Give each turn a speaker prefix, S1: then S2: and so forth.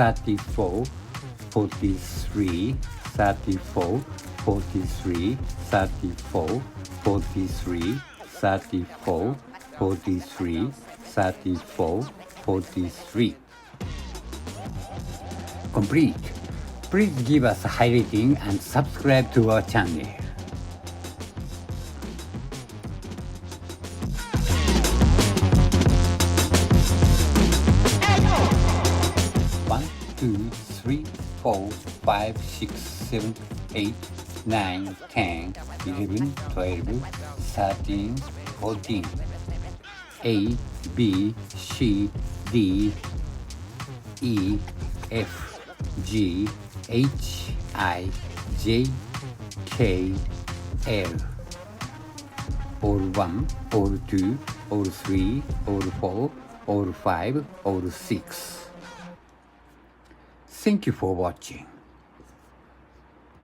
S1: 34, 43, 34, 43, 34, 43, 34, 43, 34, 43. Complete. Please give us a high rating and subscribe to our channel. One, two, three, 4, 5, 6, 7, 8, 9, 10, 11, 12, 13, 14. A, B, C, D, E, F, G, H, I, J, K, L. All 1, all 2, all 3, all 4, all 5, all 6. Thank you for watching.